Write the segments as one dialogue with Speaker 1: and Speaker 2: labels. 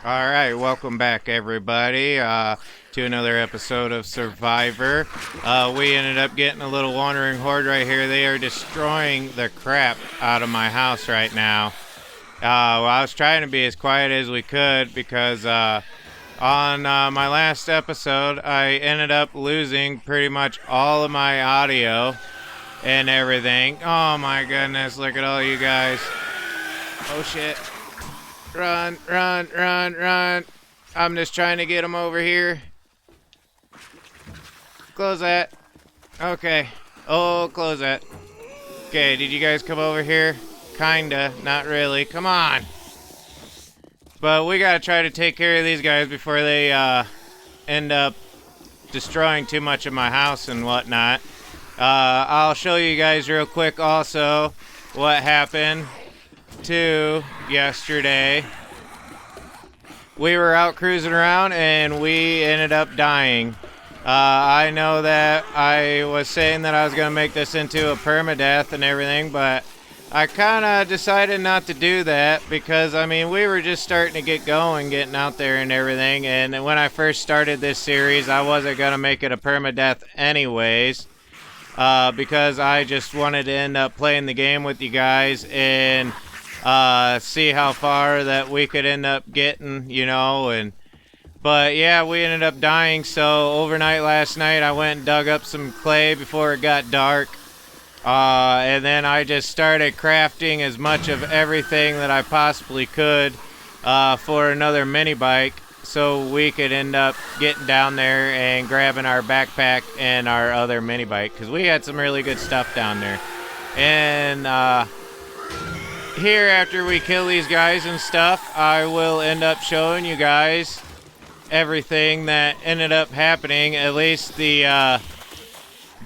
Speaker 1: Alright, welcome back everybody to another episode of Survivor. We ended up getting a little wandering horde right here. They are destroying the crap out of my house right now. Well, I was trying to be as quiet as we could because on my last episode I ended up losing pretty much all of my audio and everything. Oh my goodness, look at all you guys. Oh shit. Run, run, run, run. I'm just trying to get him over here. Close that. Okay. Oh, close that. Okay, did you guys come over here? Kinda, not really. Come on. But we gotta try to take care of these guys before they end up destroying too much of my house and whatnot. I'll show you guys real quick also what happened to yesterday. We were out cruising around and we ended up dying. I know that I was saying that I was going to make this into a permadeath and everything, but I kind of decided not to do that because, I mean, we were just starting to get going, getting out there and everything, and when I first started this series, I wasn't going to make it a permadeath anyways. Because I just wanted to end up playing the game with you guys and see how far that we could end up getting, you know. But yeah, we ended up dying. So overnight last night I went and dug up some clay before it got dark, and then I just started crafting as much of everything that I possibly could for another mini bike, so we could end up getting down there and grabbing our backpack and our other mini bike, because we had some really good stuff down there. And here, after we kill these guys and stuff, I will end up showing you guys everything that ended up happening, at least the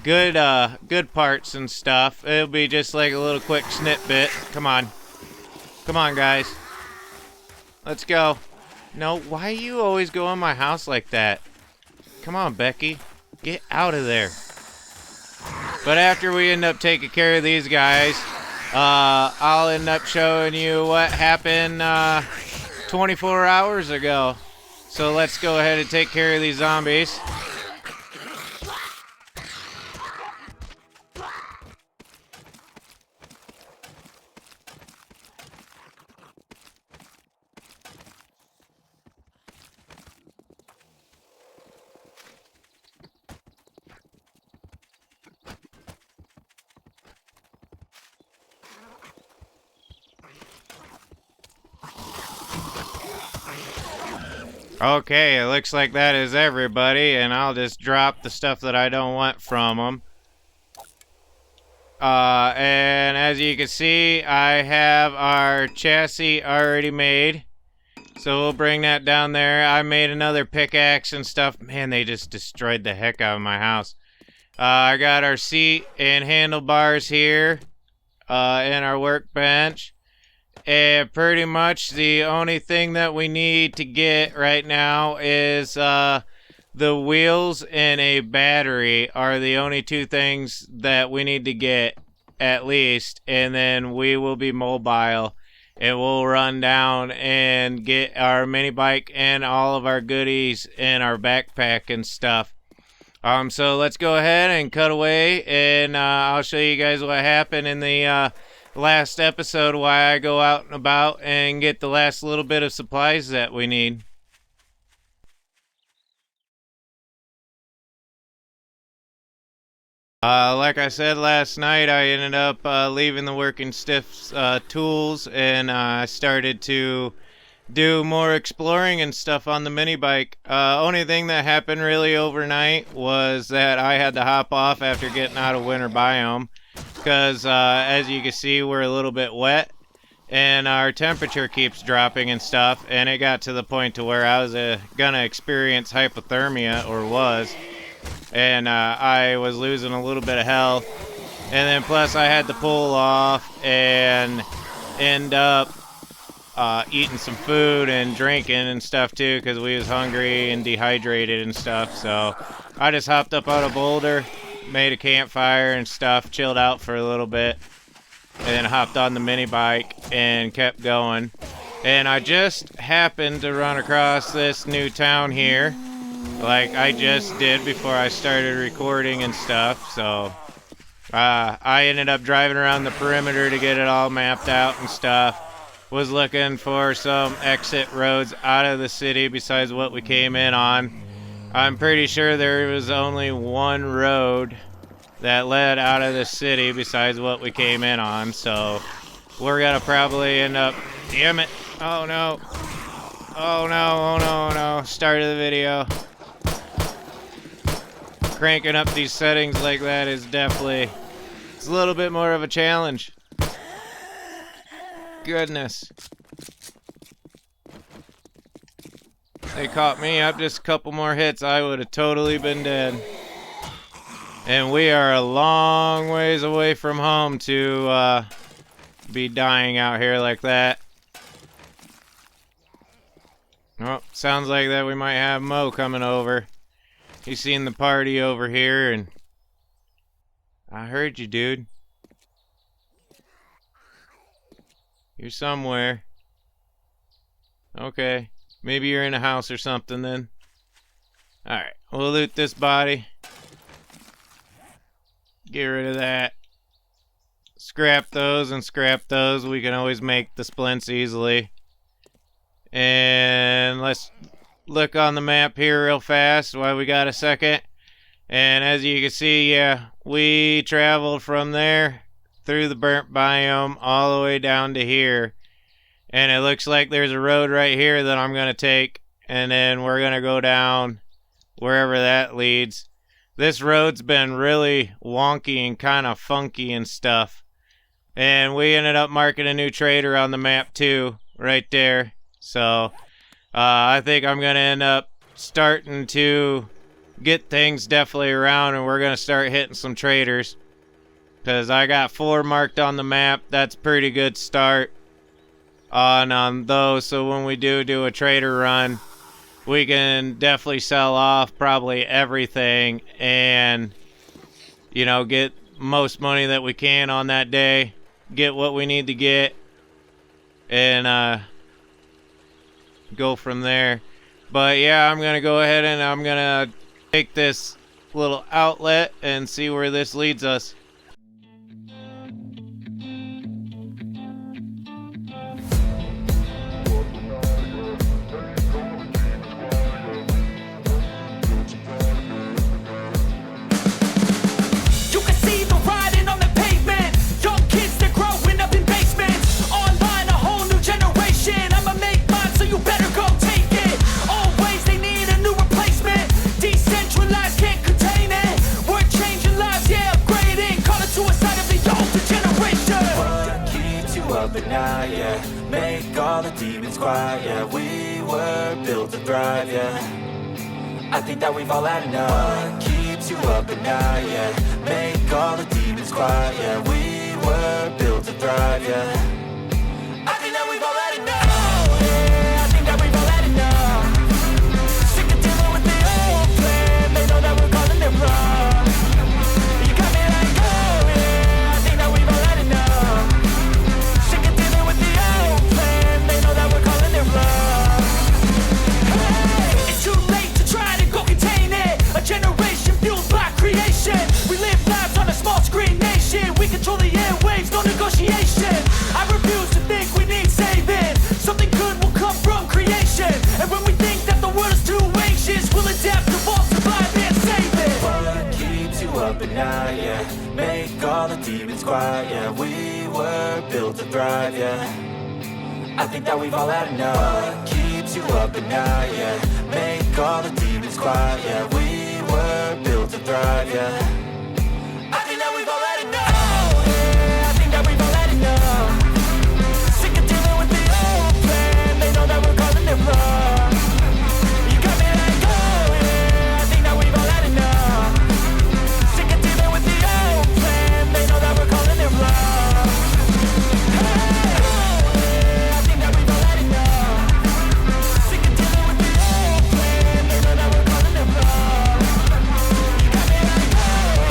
Speaker 1: good parts and stuff. It'll be just like a little quick snippet. Come on, guys, let's go. No, why you always go in my house like that? Come on, Becky, get out of there. But after we end up taking care of these guys, I'll end up showing you what happened 24 hours ago. So let's go ahead and take care of these zombies. Okay, it looks like that is everybody, and I'll just drop the stuff that I don't want from them. And as you can see, I have our chassis already made, so we'll bring that down there. I made another pickaxe and stuff. Man, they just destroyed the heck out of my house. I got our seat and handlebars here, and our workbench. And pretty much the only thing that we need to get right now is the wheels and a battery are the only two things that we need to get, at least. And then we will be mobile and we'll run down and get our mini bike and all of our goodies in our backpack and stuff. So let's go ahead and cut away, and I'll show you guys what happened in the last episode, why I go out and about and get the last little bit of supplies that we need. Like I said last night, I ended up leaving the working stiffs tools, and I started to do more exploring and stuff on the mini bike. Only thing that happened really overnight was that I had to hop off after getting out of winter biome, because as you can see, we're a little bit wet and our temperature keeps dropping and stuff, and it got to the point to where I was gonna experience hypothermia, or was, and I was losing a little bit of health. And then plus I had to pull off and end up eating some food and drinking and stuff too, because we was hungry and dehydrated and stuff. So I just hopped up out of Boulder, made a campfire and stuff, chilled out for a little bit, and then hopped on the mini bike and kept going. And I just happened to run across this new town here, like I just did before I started recording and stuff. So I ended up driving around the perimeter to get it all mapped out and stuff. Was looking for some exit roads out of the city besides what we came in on. I'm pretty sure there was only one road that led out of the city besides what we came in on, so we're gonna probably end up... Damn it! Oh no! Oh no, oh no, oh no. Start of the video. Cranking up these settings like that is definitely... It's a little bit more of a challenge. Goodness. They caught me up just a couple more hits, I would have totally been dead. And we are a long ways away from home to be dying out here like that. Oh, sounds like that we might have Mo coming over. He's seen the party over here, and I heard you, dude. You're somewhere. Okay. Maybe you're in a house or something then. Alright, we'll loot this body. Get rid of that. Scrap those and scrap those. We can always make the splints easily. And let's look on the map here real fast while we got a second. And as you can see, yeah, we traveled from there through the burnt biome all the way down to here. And it looks like there's a road right here that I'm going to take. And then we're going to go down wherever that leads. This road's been really wonky and kind of funky and stuff. And we ended up marking a new trader on the map too, right there. So I think I'm going to end up starting to get things definitely around, and we're going to start hitting some traders. Because I got 4 marked on the map. That's a pretty good start on those. So when we do a trader run, we can definitely sell off probably everything and, you know, get most money that we can on that day. Get what we need to get. And go from there. But yeah, I'm going to go ahead and I'm going to take this little outlet and see where this leads us.
Speaker 2: Make all the demons quiet, yeah. We were built to thrive, yeah. I think that we've all had enough. What keeps you up at night, yeah. Make all the demons quiet, yeah. We were built to thrive, yeah. I think that we've all had enough. Oh, yeah, I think that we've all had enough. Sick of dealing with the old plan. They know that we're calling it wrong. You got me like, oh, yeah, I think that we've all had enough. Sick of dealing with the old plan. They know that we're calling it wrong. Hey, it's too late to try to go contain it. A generation fueled by creation. We live lives on a small screen nation. We control the airwaves, no negotiation. I refuse to think we need saving. Something good will come from creation. And when we think that the world is too anxious, we'll adapt, evolve, survive, and save it. What keeps you up at night, yeah. Make all the demons quiet, yeah. We were built to thrive, yeah. I think that we've all had enough. What keeps you up at night, yeah. Make all the demons quiet, yeah. We were built to thrive, yeah. I think that we've all had enough. Oh, yeah, I think that we've all had enough. Sick of dealing with the old plan. They know that we're calling it wrong. You got me like, oh, yeah, I think that we've all had enough. Sick of dealing with the old plan. They know that we're calling it wrong. Hey, oh, yeah, I think that we've all had enough. Sick of dealing with the old plan. They know that we're calling it wrong. You got me like, oh,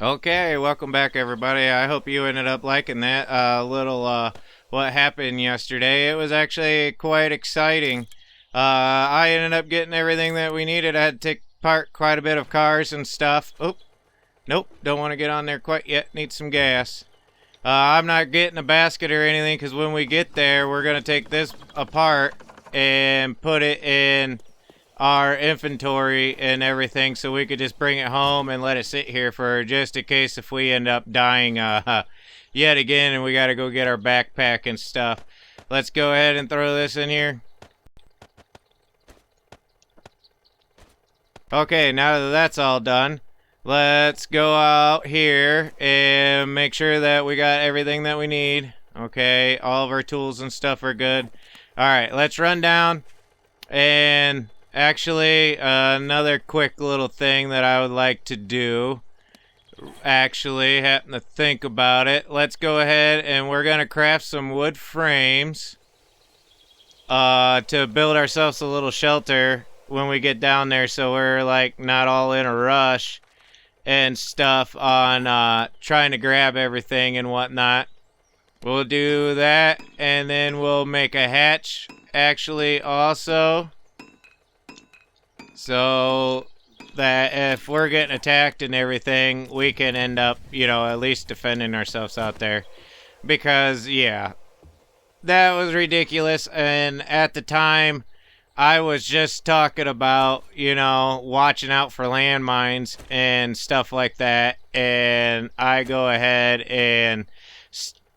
Speaker 1: Okay, welcome back everybody. I hope you ended up liking that little what happened yesterday. It was actually quite exciting. I ended up getting everything that we needed. I had to take apart quite a bit of cars and stuff. Oh, nope, don't want to get on there quite yet. Need some gas. I'm not getting a basket or anything because when we get there, we're going to take this apart and put it in our inventory and everything so we could just bring it home and let it sit here for just in case if we end up dying yet again and we got to go get our backpack and stuff. Let's go ahead and throw this in here. Okay, now that that's all done, let's go out here and make sure that we got everything that we need. Okay, all of our tools and stuff are good. Alright, let's run down. And actually, another quick little thing that I would like to do. Actually, happen to think about it. Let's go ahead and we're going to craft some wood frames to build ourselves a little shelter when we get down there so we're like not all in a rush and stuff on trying to grab everything and whatnot. We'll do that and then we'll make a hatch actually also so that if we're getting attacked and everything we can end up, you know, at least defending ourselves out there because yeah, that was ridiculous. And at the time I was just talking about, you know, watching out for landmines and stuff like that, and I go ahead and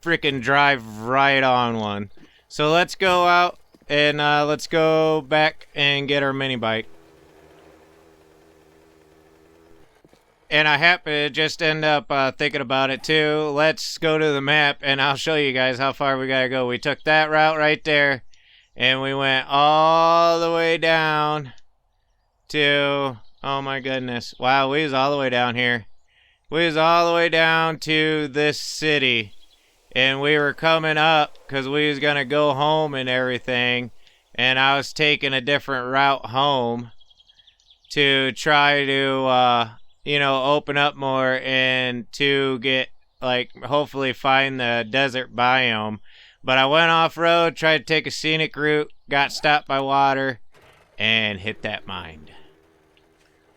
Speaker 1: freaking drive right on one. So let's go out and let's go back and get our mini bike. And I happen to just end up thinking about it too. Let's go to the map and I'll show you guys how far we gotta go. We took that route right there. And we went all the way down to, oh my goodness. Wow, we was all the way down here. We was all the way down to this city. And we were coming up because we was going to go home and everything. And I was taking a different route home to try to, you know, open up more and to get, like, hopefully find the desert biome. But I went off-road, tried to take a scenic route, got stopped by water, and hit that mine.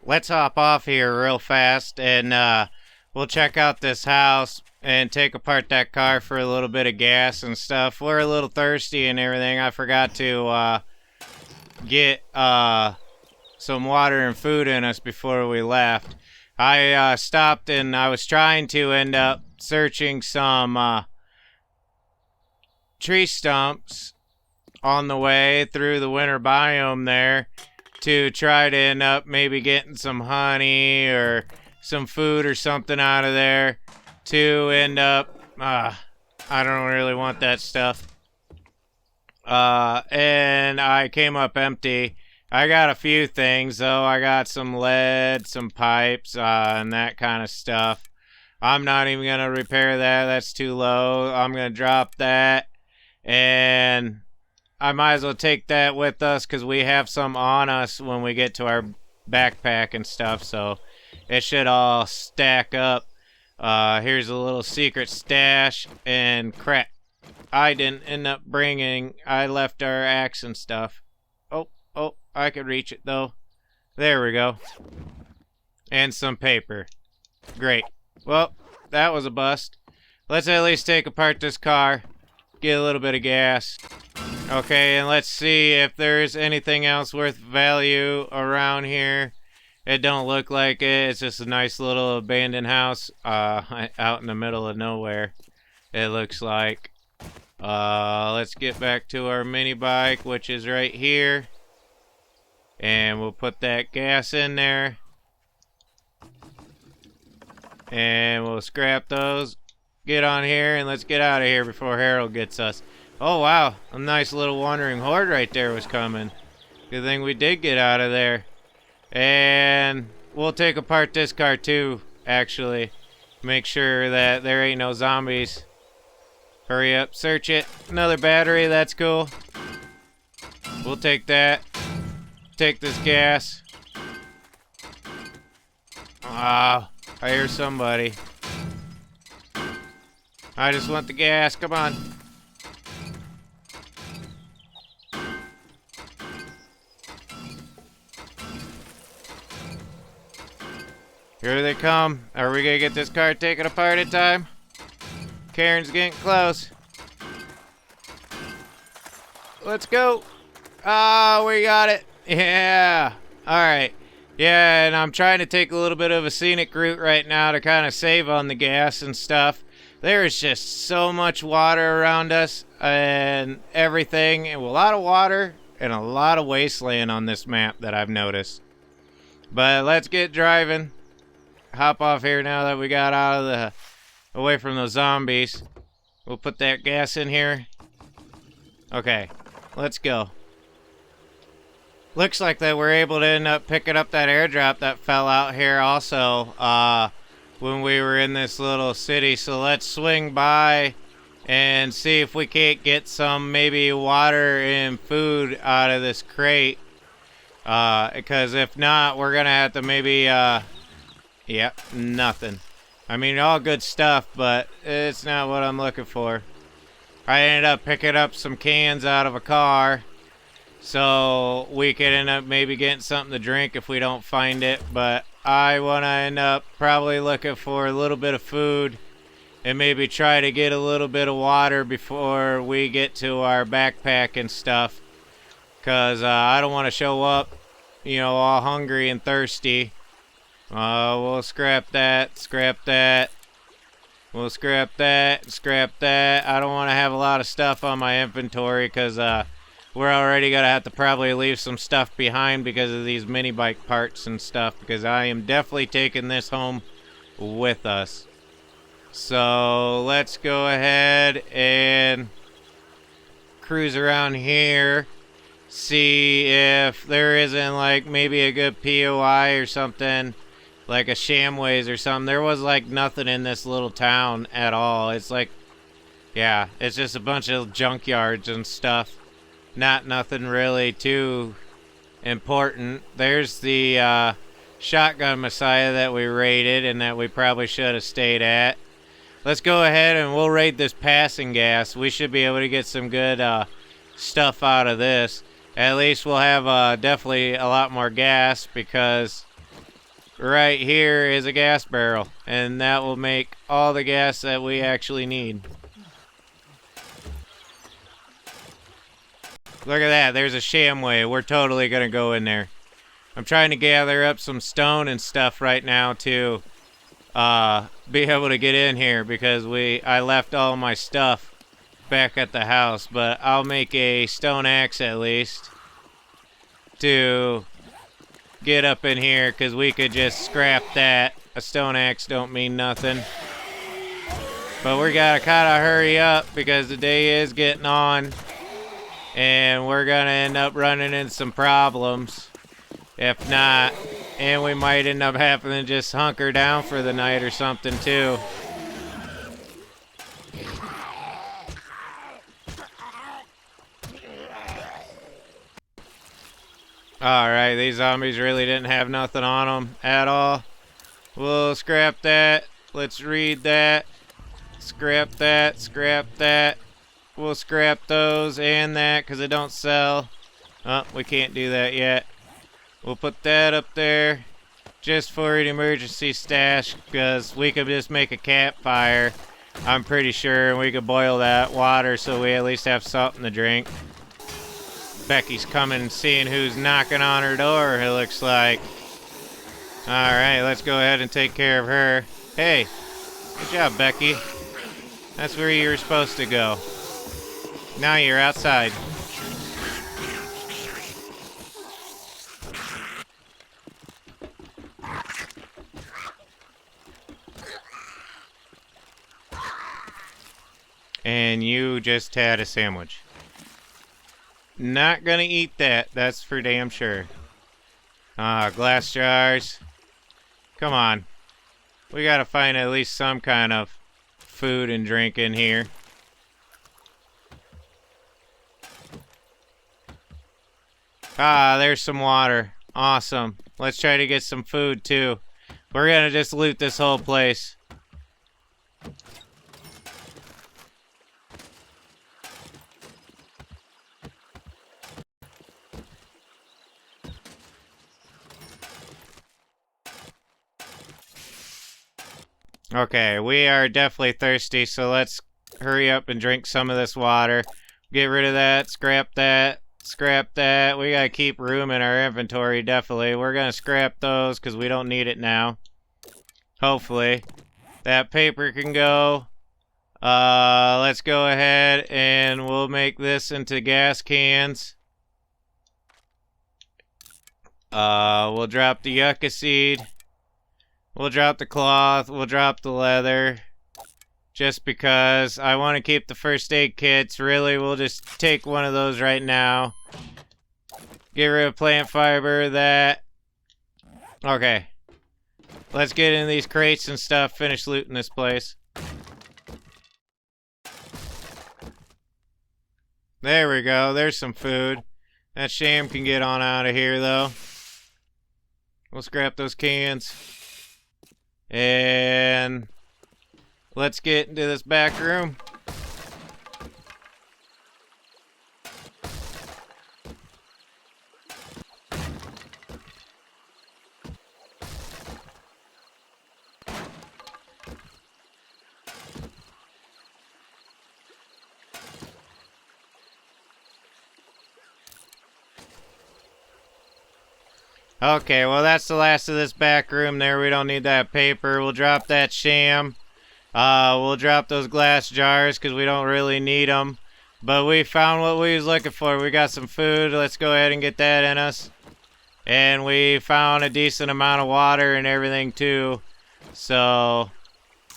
Speaker 1: Let's hop off here real fast, and we'll check out this house and take apart that car for a little bit of gas and stuff. We're a little thirsty and everything. I forgot to get some water and food in us before we left. I stopped and I was trying to end up searching some tree stumps on the way through the winter biome there to try to end up maybe getting some honey or some food or something out of there to end up I don't really want that stuff and I came up empty. I got a few things though. I got some lead, some pipes, and that kind of stuff. I'm not even gonna repair that, that's too low. I'm gonna drop that. And I might as well take that with us because we have some on us when we get to our backpack and stuff. So it should all stack up. Here's a little secret stash. And crap, I didn't end up bringing. I left our axe and stuff. Oh, I could reach it though. There we go. And some paper. Great. Well, that was a bust. Let's at least take apart this car. Get a little bit of gas. Okay, and let's see if there's anything else worth value around here. It don't look like it. It's just a nice little abandoned house out in the middle of nowhere. It looks like. Let's get back to our mini bike, which is right here. And we'll put that gas in there. And we'll scrap those. Get on here and let's get out of here before Harold gets us. Oh wow, a nice little wandering horde right there was coming. Good thing we did get out of there. And we'll take apart this car too, actually. Make sure that there ain't no zombies. Hurry up, search it. Another battery, that's cool. We'll take that. Take this gas. I hear somebody. I just want the gas. Come on. Here they come. Are we gonna get this car taken apart in time? Karen's getting close. Let's go. Ah, we got it. Yeah. Alright. Yeah, and I'm trying to take a little bit of a scenic route right now to kind of save on the gas and stuff. There is just so much water around us and everything. And a lot of water and a lot of wasteland on this map that I've noticed. But let's get driving. Hop off here now that we got out of the away from those zombies. We'll put that gas in here. Okay, let's go. Looks like that we're able to end up picking up that airdrop that fell out here also when we were in this little city. So let's swing by and see if we can't get some maybe water and food out of this crate. Because if not, we're gonna have to maybe yep, nothing. I mean, all good stuff, but it's not what I'm looking for. I ended up picking up some cans out of a car, so we could end up maybe getting something to drink if we don't find it. But I want to end up probably looking for a little bit of food and maybe try to get a little bit of water before we get to our backpack and stuff. Because I don't want to show up, you know, all hungry and thirsty. We'll scrap that, scrap that. We'll scrap that, scrap that. I don't want to have a lot of stuff on my inventory because we're already going to have to probably leave some stuff behind because of these mini bike parts and stuff, because I am definitely taking this home with us. So let's go ahead and cruise around here. See if there isn't like maybe a good POI or something, like a Shamways or something. There was like nothing in this little town at all. It's like, yeah, it's just a bunch of junkyards and stuff. Not nothing really too important. There's the shotgun Messiah that we raided and that we probably should have stayed at. Let's go ahead and we'll raid this passing gas. We should be able to get some good stuff out of this. At least we'll have definitely a lot more gas, because right here is a gas barrel, and that will make all the gas that we actually need. Look at that, there's a Shamway. We're totally gonna go in there. I'm trying to gather up some stone and stuff right now to be able to get in here, because I left all my stuff back at the house. But I'll make a stone axe at least to get up in here, because we could just scrap that. A stone axe don't mean nothing. But we gotta kind of hurry up because the day is getting on, and we're gonna end up running into some problems if not, and we might end up having to just hunker down for the night or something too. Alright, these zombies really didn't have nothing on them at all. We'll scrap that. Let's read that. Scrap that, scrap that. We'll scrap those and that because they don't sell. Oh, we can't do that yet. We'll put that up there just for an emergency stash, because we could just make a campfire, I'm pretty sure, and we could boil that water so we at least have something to drink. Becky's coming and seeing who's knocking on her door, it looks like. Alright, let's go ahead and take care of her. Hey, good job, Becky. That's where you were supposed to go. Now you're outside. And you just had a sandwich. Not gonna eat that, that's for damn sure. Glass jars. Come on. We gotta find at least some kind of food and drink in here. There's some water. Awesome. Let's try to get some food too. We're gonna just loot this whole place. Okay, we are definitely thirsty, so let's hurry up and drink some of this water. Get rid of that, scrap that, scrap that. We gotta keep room in our inventory, definitely. We're gonna scrap those because we don't need it now. Hopefully. That paper can go. Let's go ahead and we'll make this into gas cans. We'll drop the yucca seed. We'll drop the cloth. We'll drop the leather. Just because I want to keep the first aid kits. Really, we'll just take one of those right now. Get rid of plant fiber, that. Okay. Let's get in these crates and stuff. Finish looting this place. There we go. There's some food. That sham can get on out of here, though. We'll scrap those cans. And let's get into this back room. Okay, well that's the last of this back room there. We don't need that paper. We'll drop that sham. We'll drop those glass jars because we don't really need them. But we found what we was looking for. We got some food. Let's go ahead and get that in us. And we found a decent amount of water and everything too. So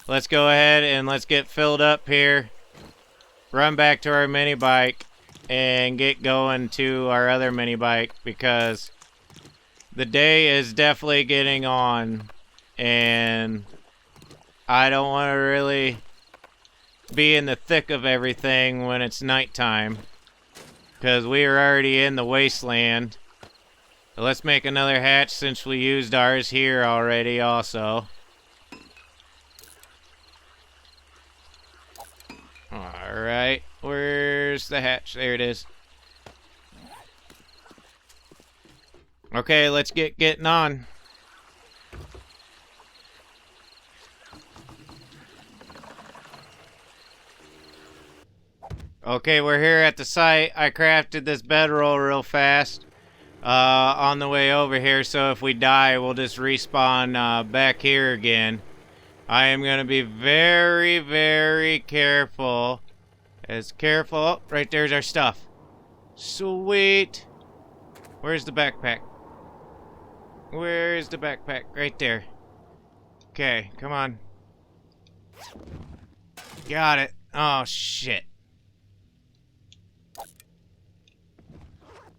Speaker 1: let's go ahead and let's get filled up here. Run back to our mini bike and get going to our other mini bike because the day is definitely getting on, and I don't want to really be in the thick of everything when it's nighttime, because we are already in the wasteland. So let's make another hatch since we used ours here already also. Alright, where's the hatch? There it is. Okay, let's get getting on. Okay, we're here at the site. I crafted this bedroll real fast on the way over here, so if we die, we'll just respawn back here again. I am going to be very, very careful. Oh, right there's our stuff. Sweet. Where's the backpack? Where's the backpack? Right there. Okay, come on. Got it. Oh, shit.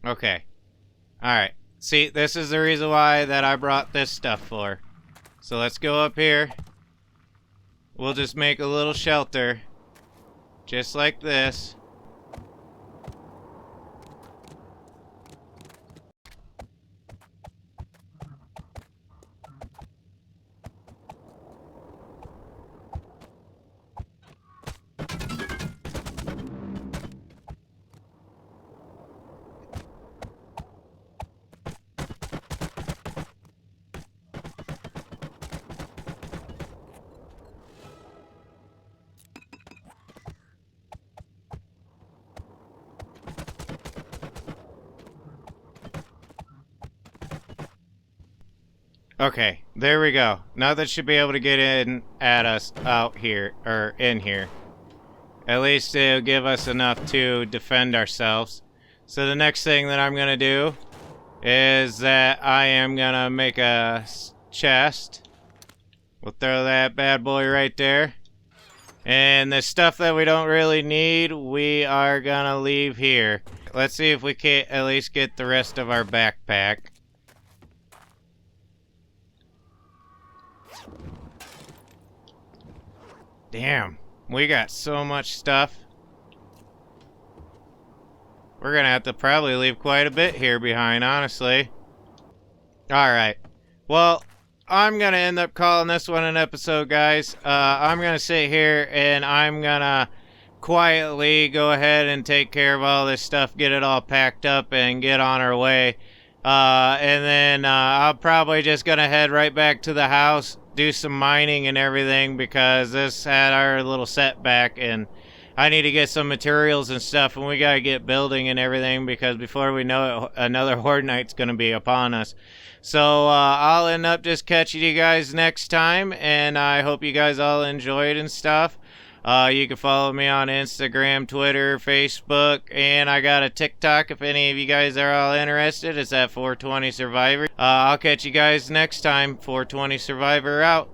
Speaker 1: Okay. Alright. See, this is the reason why that I brought this stuff for. So let's go up here. We'll just make a little shelter. Just like this. Okay, there we go. Now that should be able to get in at us out here, or in here. At least it'll give us enough to defend ourselves. So the next thing that I'm gonna do is that I am gonna make a chest. We'll throw that bad boy right there. And the stuff that we don't really need, we are gonna leave here. Let's see if we can at least get the rest of our backpack. Damn, we got so much stuff. We're gonna have to probably leave quite a bit here behind, honestly. Alright. Well, I'm gonna end up calling this one an episode, guys. I'm gonna sit here and I'm gonna quietly go ahead and take care of all this stuff, get it all packed up, and get on our way. And then I'm probably just gonna head right back to the house, do some mining and everything, because this had our little setback, and I need to get some materials and stuff, and we gotta get building and everything, because before we know it, another Horde Night's gonna be upon us. So I'll end up just catching you guys next time, and I hope you guys all enjoyed and stuff. You can follow me on Instagram, Twitter, Facebook, and I got a TikTok if any of you guys are all interested. It's at 420 Survivor. I'll catch you guys next time. 420 Survivor out.